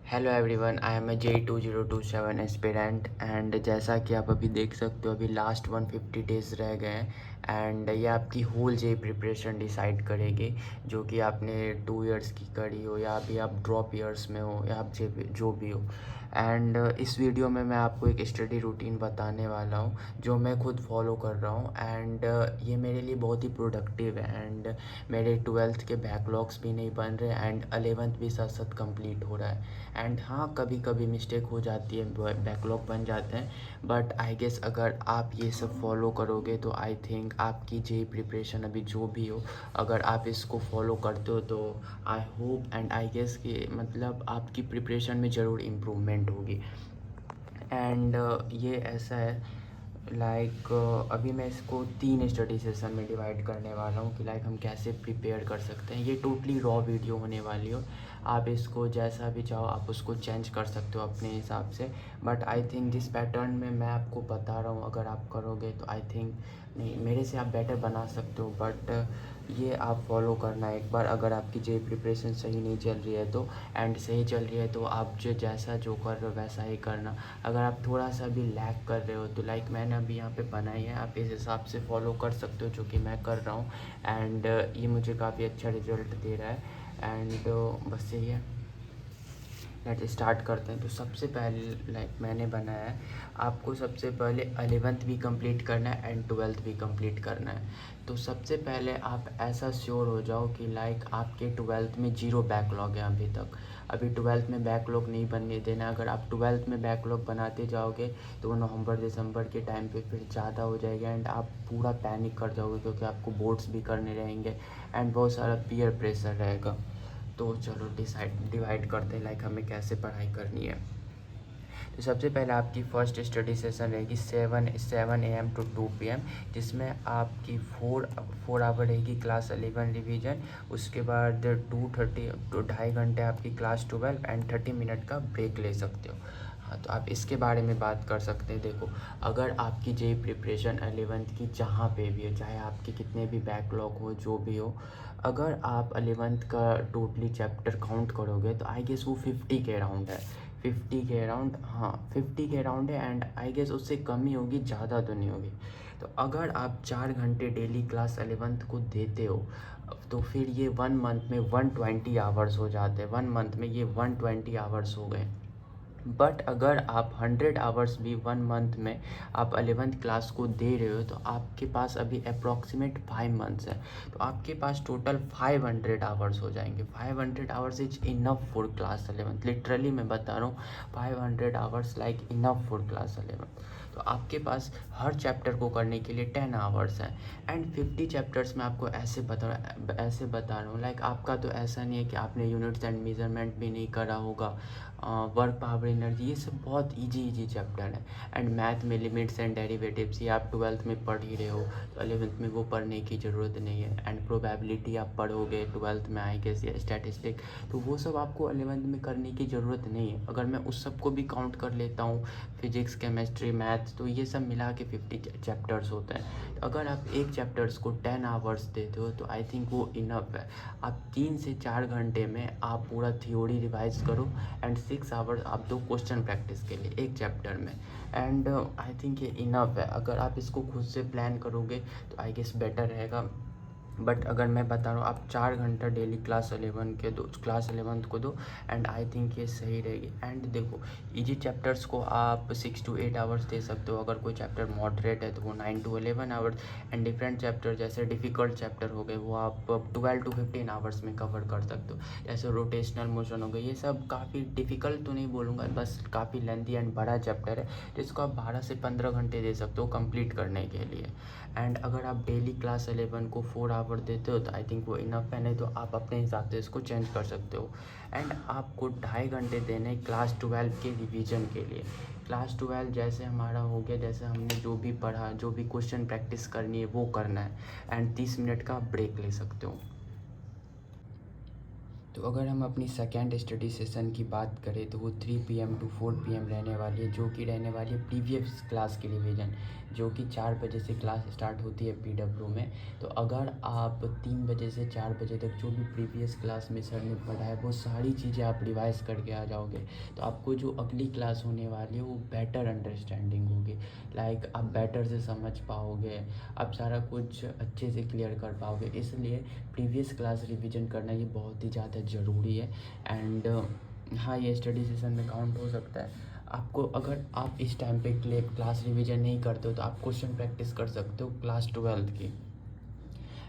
Hello everyone, I am a J2027 aspirant and जैसा कि आप अभी देख सकते हो, अभी लास्ट 150 डेज़ रह गए हैं एंड ये आपकी होल जे प्रिपरेशन डिसाइड करेगी, जो कि आपने 2 इयर्स की करी हो या अभी आप ड्रॉप ईयर्स में हो या आप जो भी हो। एंड इस वीडियो में मैं आपको एक स्टडी रूटीन बताने वाला हूँ जो मैं खुद फॉलो कर रहा हूँ एंड ये मेरे लिए बहुत ही प्रोडक्टिव है एंड मेरे 12th के बैकलॉग्स भी नहीं बन रहे एंड 11th भी साथ साथ कंप्लीट हो रहा है। एंड हाँ, कभी कभी मिस्टेक हो जाती है, बैकलॉग बन जाते हैं, बट आई गेस अगर आप ये सब फॉलो करोगे तो आई थिंक आपकी जे प्रिपरेशन अभी जो भी हो, अगर आप इसको फॉलो करते हो तो I hope and I guess कि मतलब आपकी प्रिपरेशन में ज़रूर इम्प्रूवमेंट होगी। एंड ये ऐसा है लाइक अभी मैं इसको 3 स्टडी सेशन में डिवाइड करने वाला हूँ कि लाइक हम कैसे प्रिपेयर कर सकते हैं। ये टोटली रॉ वीडियो होने वाली हो, आप इसको जैसा भी चाहो आप उसको चेंज कर सकते हो अपने हिसाब से, बट आई थिंक जिस पैटर्न में मैं आपको बता रहा हूँ अगर आप करोगे तो आई थिंक नहीं, मेरे से आप बेटर बना सकते हो, बट ये आप फॉलो करना एक बार। अगर आपकी जे प्रिपरेशन सही नहीं चल रही है तो एंड सही चल रही है तो आप जो जैसा जो कर रहे हो वैसा ही करना। अगर आप थोड़ा सा भी लैग कर रहे हो तो लाइक मैंने अभी यहाँ पे बनाई है, आप इस हिसाब से फॉलो कर सकते हो जो कि मैं कर रहा हूँ एंड ये मुझे काफ़ी अच्छा रिजल्ट दे रहा है एंड बस यही है। लेट स्टार्ट करते हैं। तो सबसे पहले लाइक मैंने बनाया है, आपको सबसे पहले 11th भी कंप्लीट करना है एंड 12th भी कंप्लीट करना है। तो सबसे पहले आप ऐसा श्योर हो जाओ कि लाइक आपके 12th में 0 बैकलॉग है अभी तक। अभी 12th में बैकलॉग नहीं बनने देना। अगर आप 12th में बैकलॉग बनाते जाओगे तो वो नवंबर दिसंबर के टाइम पे फिर ज़्यादा हो जाएगा एंड आप पूरा पैनिक कर जाओगे, क्योंकि आपको बोर्ड्स भी करने रहेंगे एंड बहुत सारा पीयर प्रेशर रहेगा। तो चलो डिवाइड करते हैं लाइक हमें कैसे पढ़ाई करनी है। तो सबसे पहले आपकी फ़र्स्ट स्टडी सेशन रहेगी 7 AM टू 2 PM, जिसमें आपकी 4 आवर रहेगी क्लास 11 रिवीजन। उसके बाद 2.5 घंटे आपकी क्लास 12 एंड 30 मिनट का ब्रेक ले सकते हो। हाँ, तो आप इसके बारे में बात कर सकते हैं। देखो, अगर आपकी जे प्रिपरेशन 11th की जहाँ पे भी हो, चाहे आपके कितने भी बैकलॉग हो जो भी हो, अगर आप 11th का टोटली चैप्टर काउंट करोगे तो आई गेस वो 50 के अराउंड है। 50 के अराउंड, हाँ 50 के अराउंड है एंड आई गेस उससे कम ही होगी, ज़्यादा तो नहीं होगी। तो अगर आप 4 घंटे डेली क्लास 11th को देते हो तो फिर ये 1 मंथ में 120 आवर्स हो जाते हैं। 1 मंथ में ये 120 आवर्स हो गए। बट अगर आप 100 आवर्स भी 1 मंथ में आप 11th क्लास को दे रहे हो तो आपके पास अभी अप्रॉक्सीमेट 5 मंथ्स है, तो आपके पास टोटल 500 आवर्स हो जाएंगे। 500 hours is enough for class 11th, literally मैं बता रहा हूँ, 500 hours like enough for class 11th। तो आपके पास हर चैप्टर को करने के लिए 10 आवर्स हैं एंड 50 चैप्टर्स में आपको ऐसे बता रहा हूँ लाइक आपका तो ऐसा नहीं है कि आपने यूनिट्स एंड मेजरमेंट भी नहीं करा होगा। वर्क पावर एनर्जी ये सब बहुत इजी चैप्टर है एंड मैथ में लिमिट्स एंड डेरिवेटिव्स ये आप 12th में पढ़ ही रहे हो, तो 11th में वो पढ़ने की ज़रूरत नहीं है। एंड प्रोबेबिलिटी आप पढ़ोगे 12th में आई गेस, या स्टैटिस्टिक, तो वो सब आपको 11th में करने की ज़रूरत नहीं है। अगर मैं उस सब को भी काउंट कर लेता हूँ, फिजिक्स केमिस्ट्री मैथ्स, तो ये सब मिला के 50 चैप्टर्स होते हैं। तो अगर आप एक चैप्टर्स को 10 आवर्स देते हो तो आई थिंक वो इनफ है। आप 3 से 4 घंटे में आप पूरा थ्योरी रिवाइज करो एंड 6 आवर्स आप दो क्वेश्चन प्रैक्टिस के लिए एक चैप्टर में, एंड आई थिंक ये इनफ है। अगर आप इसको खुद से प्लान करोगे तो आई गेस बेटर रहेगा। बट अगर मैं बता रहा हूँ, आप 4 घंटा डेली क्लास 11th को दो एंड आई थिंक ये सही रहेगी। एंड देखो, इजी चैप्टर्स को आप 6 to 8 आवर्स दे सकते हो। अगर कोई चैप्टर मॉडरेट है तो वो 9 to 11 hours and different chapter जैसे डिफ़िकल्ट चैप्टर हो गए वो आप 12 to 15 आवर्स में कवर कर सकते हो। जैसे रोटेशनल मोशन हो गए, ये सब काफ़ी डिफ़िकल्ट तो नहीं बोलूँगा, बस काफ़ी लेंथी एंड बड़ा चैप्टर है, जिसको आप 12 से 15 घंटे दे सकते हो कंप्लीट करने के लिए। एंड अगर आप डेली क्लास 11 को 4 आवर देते हो तो आई थिंक वो इनफ है, नहीं तो आप अपने हिसाब से इसको चेंज कर सकते हो। एंड आपको 2.5 घंटे देने क्लास 12 के रिवीजन के लिए। क्लास 12 जैसे हमारा हो गया, जैसे हमने जो भी पढ़ा, जो भी क्वेश्चन प्रैक्टिस करनी है वो करना है एंड 30 मिनट का ब्रेक ले सकते हो। तो अगर हम अपनी सेकेंड स्टडी सेशन की बात करें तो वो 3 PM टू 4 PM रहने वाली है, जो कि रहने वाली है प्रीवियस क्लास की रिवीजन। जो कि 4 बजे से क्लास स्टार्ट होती है पीडब्ल्यू में। तो अगर आप 3 बजे से 4 बजे तक जो भी प्रीवियस क्लास में सर ने पढ़ाया वो सारी चीज़ें आप रिवाइज़ करके आ जाओगे, तो आपको जो अगली क्लास होने वाली है वो बेटर अंडरस्टैंडिंग होगी। लाइक आप बेटर से समझ पाओगे, आप सारा कुछ अच्छे से क्लियर कर पाओगे। इसलिए प्रीवियस क्लास रिवीजन करना ये बहुत ही ज़्यादा ज़रूरी है। एंड हाँ, ये स्टडी सेशन में काउंट हो सकता है आपको। अगर आप इस टाइम पे क्लास रिवीजन नहीं करते हो तो आप क्वेश्चन प्रैक्टिस कर सकते हो क्लास 12th की।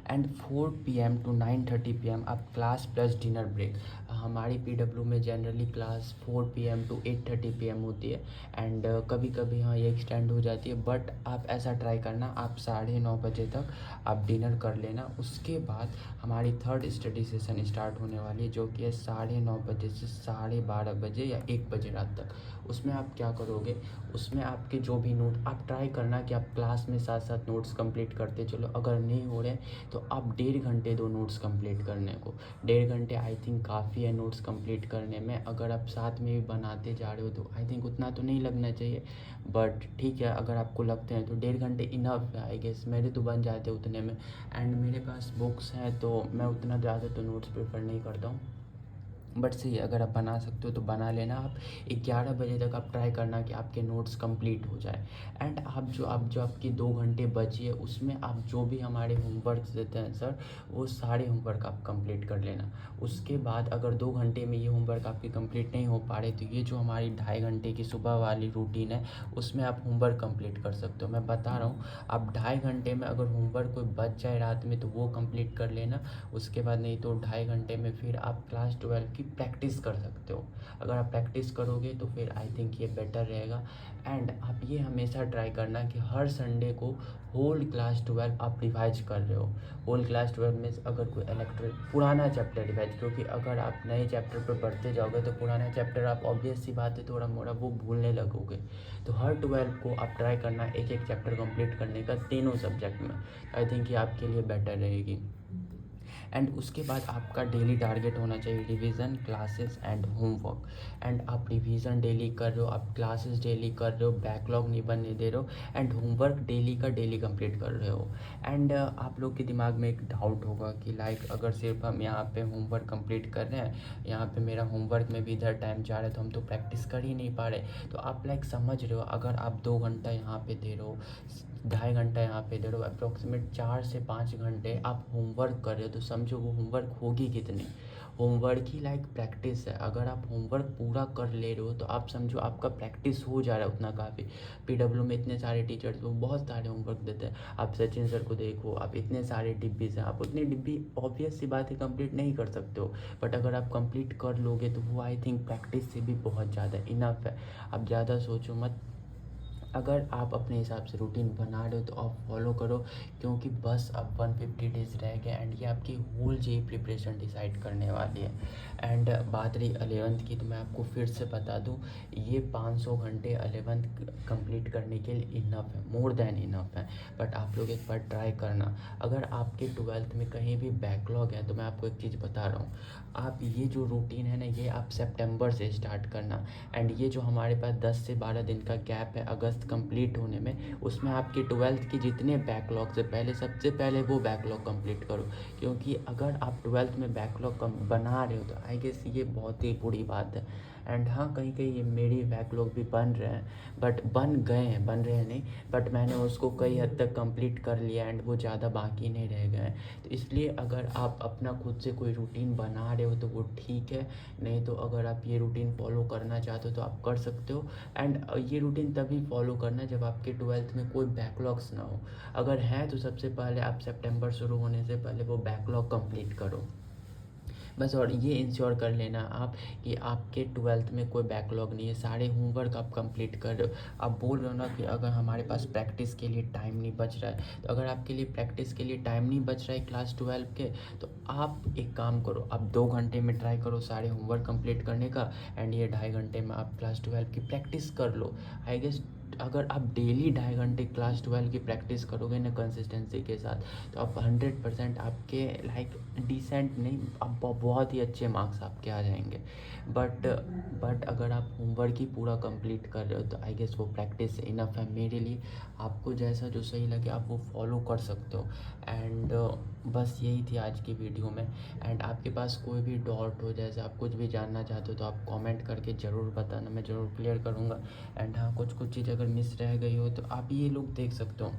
एंड 4 PM to 9:30 PM आप क्लास प्लस डिनर ब्रेक। हमारी पीडब्ल्यू में generally class 4 PM to 8:30 PM होती है। एंड कभी कभी हाँ ये एक्सटेंड हो जाती है, बट आप ऐसा ट्राई करना आप 9:30 बजे तक आप डिनर कर लेना। उसके बाद हमारी थर्ड स्टडी सेशन स्टार्ट होने वाली है, जो कि है 9:30 बजे से 12:30 बजे या 1 बजे रात तक। उसमें आप क्या करोगे, उसमें आपके जो भी नोट आप ट्राई करना कि आप क्लास में साथ साथ नोट्स कंप्लीट करते चलो। अगर नहीं हो रहे तो आप 1.5 घंटे दो नोट्स कंप्लीट करने को। 1.5 घंटे आई थिंक काफ़ी है नोट्स कंप्लीट करने में। अगर आप साथ में भी बनाते जा रहे हो तो आई थिंक उतना तो नहीं लगना चाहिए, बट ठीक है अगर आपको लगते हैं तो 1.5 घंटे इनफ है आई गेस। मेरे तो बन जाते उतने में, एंड मेरे पास बुक्स हैं तो मैं उतना ज़्यादा तो नोट्स प्रेफर नहीं करता हूँ। बट सही है, अगर आप बना सकते हो तो बना लेना। आप 11 बजे तक आप ट्राई करना कि आपके नोट्स कंप्लीट हो जाए। एंड आप जो आपकी 2 घंटे बची है उसमें आप जो भी हमारे होमवर्क्स देते हैं सर, वो सारे होमवर्क आप कंप्लीट कर लेना। उसके बाद अगर 2 घंटे में ये होमवर्क आपके कंप्लीट नहीं हो पा रहे तो ये जो हमारी 2.5 घंटे की सुबह वाली रूटीन है उसमें आप होमवर्क कंप्लीट कर सकते हो। मैं बता रहा हूँ, आप 2.5 घंटे में अगर होमवर्क कोई बच जाए रात में तो वो कंप्लीट कर लेना। उसके बाद नहीं तो 2.5 घंटे में फिर आप क्लास 12 की प्रैक्टिस कर सकते हो। अगर आप प्रैक्टिस करोगे तो फिर आई थिंक ये बेटर रहेगा। एंड आप ये हमेशा ट्राई करना कि हर संडे को होल क्लास 12 आप रिवाइज कर रहे हो। होल क्लास 12 में अगर कोई इलेक्ट्रिक पुराना चैप्टर रिवाइज, क्योंकि अगर आप नए चैप्टर पर बढ़ते जाओगे तो पुराना चैप्टर आप ऑब्वियस सी बात है थोड़ा मोड़ा वो भूलने लगोगे। तो हर 12 को आप ट्राई करना एक एक चैप्टर कंप्लीट करने का तीनों सब्जेक्ट में। आई थिंक ये आपके लिए बेटर रहेगी। एंड उसके बाद आपका डेली टारगेट होना चाहिए revision, classes and homework. And आप रिवीजन डेली कर रहे हो, आप क्लासेस डेली कर रहे हो, बैकलॉग नहीं बनने दे रहे हो, एंड होमवर्क डेली का डेली कंप्लीट कर रहे हो। एंड आप लोग के दिमाग में एक डाउट होगा कि लाइक अगर सिर्फ हम यहाँ पे होमवर्क कंप्लीट कर रहे हैं, यहाँ पे मेरा होमवर्क में भी इधर टाइम जा रहा है तो हम तो प्रैक्टिस कर ही नहीं पा रहे। तो आप लाइक समझ रहे हो, अगर आप 2 घंटा यहाँ पे दे रहे हो, 2.5 घंटा यहाँ पे दे रहे हो, अप्रॉक्सीमेट 4 से 5 घंटे आप होमवर्क कर रहे हो, तो समझो वो होमवर्क होगी कितनी। होमवर्क ही लाइक प्रैक्टिस है। अगर आप होमवर्क पूरा कर ले रहे हो तो आप समझो आपका प्रैक्टिस हो जा रहा है उतना काफ़ी। पीडब्ल्यू में इतने सारे टीचर्स वो बहुत सारे होमवर्क देते हैं। आप सचिन सर को देखो, आप इतने सारे डिब्बीज हैं, आप उतनी डिब्बी ऑब्वियस सी बात है कंप्लीट नहीं कर सकते हो, बट अगर आप कंप्लीट कर लोगे तो वो आई थिंक प्रैक्टिस से भी बहुत ज़्यादा इनफ है। आप ज़्यादा सोचो मत। अगर आप अपने हिसाब से रूटीन बना रहे हो तो आप फॉलो करो, क्योंकि बस अब 150 डेज़ रह गए एंड ये आपकी होल जे प्रिपरेशन डिसाइड करने वाली है। एंड बात रही 11th की, तो मैं आपको फिर से बता दूं, ये 500 घंटे 11th कंप्लीट करने के लिए इनफ है, मोर देन इनफ है। बट आप लोग एक बार ट्राई करना। अगर आपके 12th में कहीं भी बैकलॉग है तो मैं आपको एक चीज़ बता रहा हूँ, आप ये जो रूटीन है ना ये आप सितंबर से स्टार्ट करना। एंड ये जो हमारे पास 10 से 12 दिन का गैप है अगस्त कंप्लीट होने में, उसमें आपकी 12th की जितने बैकलॉग से पहले सबसे पहले वो बैकलॉग कंप्लीट करो। क्योंकि अगर आप 12th में बैकलॉग बना रहे हो तो आई गेस ये बहुत ही बुरी बात है। एंड हाँ, कहीं कहीं ये मेरी बैकलॉग भी बन रहे हैं, बट बन रहे हैं नहीं, बट मैंने उसको कई हद तक कंप्लीट कर लिया एंड वो ज़्यादा बाकी नहीं रह गए हैं। तो इसलिए अगर आप अपना खुद से कोई रूटीन बना रहे हो तो वो ठीक है, नहीं तो अगर आप ये रूटीन फॉलो करना चाहते हो तो आप कर सकते हो। एंड ये रूटीन तभी फॉलो करना जब आपके 12th में कोई बैकलॉग्स ना हो। अगर है तो सबसे पहले आप सितंबर शुरू होने से पहले वो बैकलॉग कंप्लीट करो बस। और ये इंश्योर कर लेना आप कि आपके 12th में कोई बैकलॉग नहीं है, सारे होमवर्क आप कंप्लीट कर रहे हो। आप बोल रहे हो ना कि अगर हमारे पास प्रैक्टिस के लिए टाइम नहीं बच रहा है, तो अगर आपके लिए प्रैक्टिस के लिए टाइम नहीं बच रहा है क्लास 12 के, तो आप एक काम करो, आप 2 घंटे में ट्राई करो सारे होमवर्क कंप्लीट करने का, एंड ये 2.5 घंटे में आप क्लास 12 की प्रैक्टिस कर लो। आई गेस अगर आप डेली 2.5 घंटे क्लास 12 की प्रैक्टिस करोगे ना कंसिस्टेंसी के साथ, तो आप 100% आपके लाइक डिसेंट नहीं, आप बहुत ही अच्छे मार्क्स आपके आ जाएंगे। बट अगर आप होमवर्क ही पूरा कंप्लीट कर रहे हो तो आई गेस वो प्रैक्टिस इनफ है मेरे लिए। आपको जैसा जो सही लगे आप वो फॉलो कर सकते हो। एंड बस यही थी आज की वीडियो में। एंड आपके पास कोई भी डाउट हो, जैसे आप कुछ भी जानना चाहते हो, तो आप कमेंट करके ज़रूर बताना, मैं ज़रूर क्लियर करूँगा। एंड हाँ, कुछ चीज़ अगर मिस रह गई हो तो आप ये लोग देख सकते हो।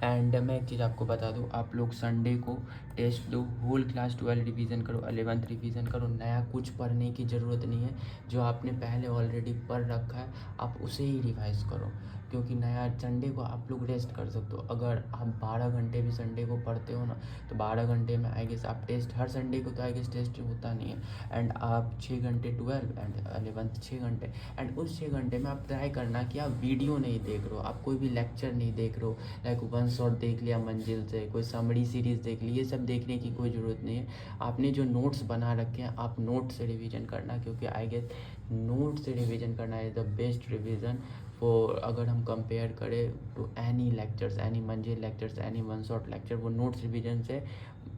एंड मैं एक चीज़ आपको बता दूँ, आप लोग संडे को टेस्ट दो, होल क्लास 12 रिवीजन करो, 11th रिवीजन करो, नया कुछ पढ़ने की ज़रूरत नहीं है। जो आपने पहले ऑलरेडी पढ़ रखा है आप उसे ही रिवाइज़ करो, क्योंकि नया संडे को आप लोग रेस्ट कर सकते हो। अगर आप 12 घंटे भी संडे को पढ़ते हो ना, तो 12 घंटे में आई गेस आप टेस्ट, हर संडे को तो आई गेस टेस्ट होता नहीं है। एंड आप 6 घंटे 12 एंड 11th 6 घंटे, एंड उस 6 घंटे में आप ट्राई करना कि आप वीडियो नहीं देख रहे हो, आप कोई भी लेक्चर नहीं देख रहे हो, लाइक वन शॉट देख लिया मंजिल से, कोई समरी सीरीज़ देख ली, ये सब देखने की कोई ज़रूरत नहीं है। आपने जो नोट्स बना रखे हैं आप नोट से रिवीजन करना, क्योंकि आई गेस नोट से रिवीजन करना is the best revision for, अगर हम कंपेयर करें टू एनी लेक्चर्स, एनी मंजिल lectures, any one shot lecture, वो नोट्स रिवीजन से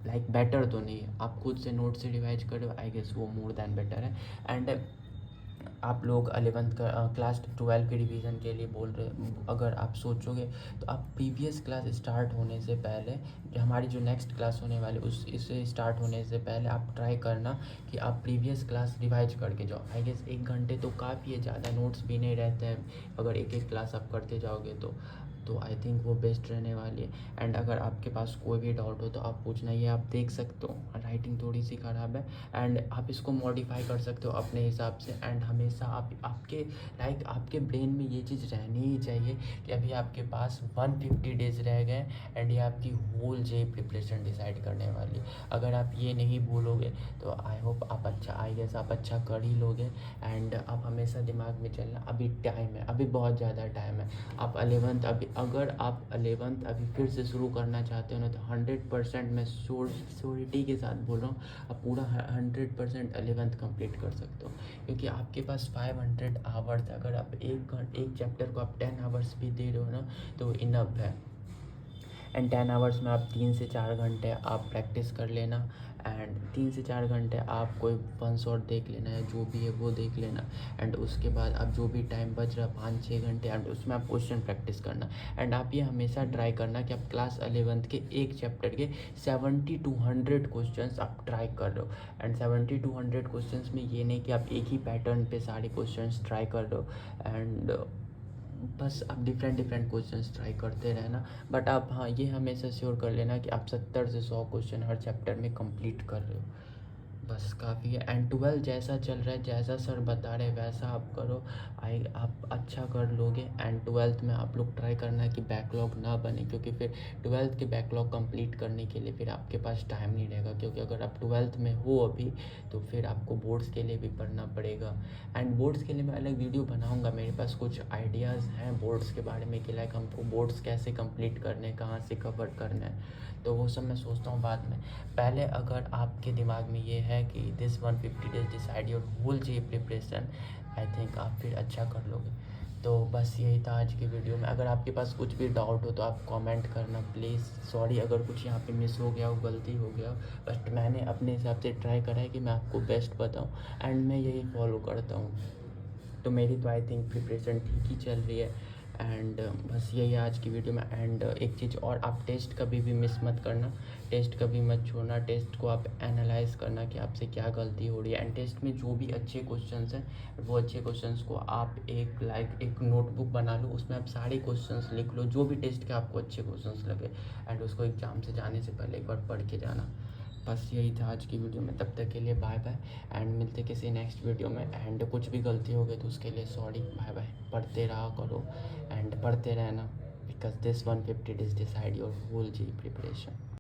लाइक बेटर तो नहीं है। आप खुद से नोट से रिवाइज करो, आई गेस वो मोर देन बेटर है। एंड आप लोग 11th का क्लास 12 के रिवीजन के लिए बोल रहे, अगर आप सोचोगे तो आप प्रीवियस क्लास स्टार्ट होने से पहले, जो हमारी जो नेक्स्ट क्लास होने वाली उस इससे स्टार्ट होने से पहले आप ट्राई करना कि आप प्रीवियस क्लास रिवाइज करके जाओ। आई गेस 1 घंटे तो काफ़ी है, ज़्यादा नोट्स भी नहीं रहते हैं अगर एक क्लास आप करते जाओगे तो आई थिंक वो बेस्ट रहने वाली है। एंड अगर आपके पास कोई भी डाउट हो तो आप पूछना, ये आप देख सकते हो राइटिंग थोड़ी सी ख़राब है, एंड आप इसको मॉडिफाई कर सकते हो अपने हिसाब से। एंड हमेशा आपके लाइक आपके ब्रेन में ये चीज़ रहनी ही चाहिए कि अभी आपके पास 150 डेज़ रह गए एंड ये आपकी होल जे प्रिपरेशन डिसाइड करने वाली। अगर आप ये नहीं भूलोगे तो आई होप आप अच्छा, आई गेस आप अच्छा कर ही लोगे। एंड आप हमेशा दिमाग में चलना, अभी टाइम है, अभी बहुत ज़्यादा टाइम है। आप 11th अभी, अगर आप 11th अभी फिर से शुरू करना चाहते हो ना, तो 100% मैं श्योरिटी के साथ बोल रहा हूँ, आप पूरा 100% 11th कंप्लीट कर सकते हो, क्योंकि आपके पास 500 आवर्स, अगर आप एक चैप्टर को आप 10 आवर्स भी दे रहे हो ना तो इनफ है। एंड 10 आवर्स में आप 3 से 4 घंटे आप प्रैक्टिस कर लेना, एंड 3 से 4 घंटे आप कोई वन शॉट देख लेना है, जो भी है वो देख लेना। एंड उसके बाद आप जो भी टाइम बच रहा 5-6 घंटे, एंड उसमें आप क्वेश्चन प्रैक्टिस करना। एंड आप ये हमेशा ट्राई करना कि आप क्लास 11th के एक चैप्टर के 70 to 100 क्वेश्चन आप ट्राई कर रहे हो। एंड 70 to 100 क्वेश्चन में ये नहीं कि आप एक ही पैटर्न पे सारे क्वेश्चन ट्राई कर रहे हो, एंड बस आप डिफरेंट क्वेश्चंस ट्राई करते रहना। बट आप हाँ, ये हमेशा श्योर कर लेना कि आप 70 से 100 क्वेश्चन हर चैप्टर में कंप्लीट कर रहे हो, बस काफ़ी है। एंड 12 जैसा चल रहा है, जैसा सर बता रहे हैं वैसा आप करो, आप अच्छा कर लोगे। एंड 12th में आप लोग ट्राई करना कि बैकलॉग ना बने, क्योंकि फिर 12th के बैकलॉग कंप्लीट करने के लिए फिर आपके पास टाइम नहीं रहेगा, क्योंकि अगर आप 12th में हो अभी तो फिर आपको बोर्ड्स के लिए भी पढ़ना पड़ेगा। एंड बोर्ड्स के लिए मैं अलग वीडियो बनाऊँगा, मेरे पास कुछ आइडियाज़ हैं बोर्ड्स के बारे में कि लाइक हमको बोर्ड्स कैसे कंप्लीट करने, कहाँ से कवर करना है, तो वो सब मैं सोचता हूँ बाद में। पहले अगर आपके दिमाग में ये है कि this 150 days decide your whole J preparation, I think आप फिर अच्छा कर लोगे। तो बस यही था आज की वीडियो में। अगर आपके पास कुछ भी डाउट हो तो आप कमेंट करना प्लीज़। सॉरी अगर कुछ यहाँ पे मिस हो गया हो, गलती हो गया हो, बट मैंने अपने हिसाब से ट्राई करा है कि मैं आपको बेस्ट बताऊँ, एंड मैं यही फॉलो करता हूँ। तो मेरी तो आई थिंक प्रिपरेशन ठीक ही चल रही है। एंड बस यही है आज की वीडियो में। एंड एक चीज़ और, आप टेस्ट कभी भी मिस मत करना, टेस्ट कभी मत छोड़ना, टेस्ट को आप एनालाइज करना कि आपसे क्या गलती हो रही है। एंड टेस्ट में जो भी अच्छे क्वेश्चंस हैं वो अच्छे क्वेश्चंस को आप एक नोटबुक बना लो, उसमें आप सारे क्वेश्चंस लिख लो जो भी टेस्ट के आपको अच्छे क्वेश्चंस लगे, एंड उसको एग्ज़ाम से जाने से पहले एक बार पढ़ के जाना। बस यही था आज की वीडियो में, तब तक के लिए बाय बाय, एंड मिलते किसी नेक्स्ट वीडियो में। एंड कुछ भी गलती हो गई तो उसके लिए सॉरी, बाय बाय। पढ़ते रहा करो एंड पढ़ते रहना, because this 150 days decide your whole JEE preparation.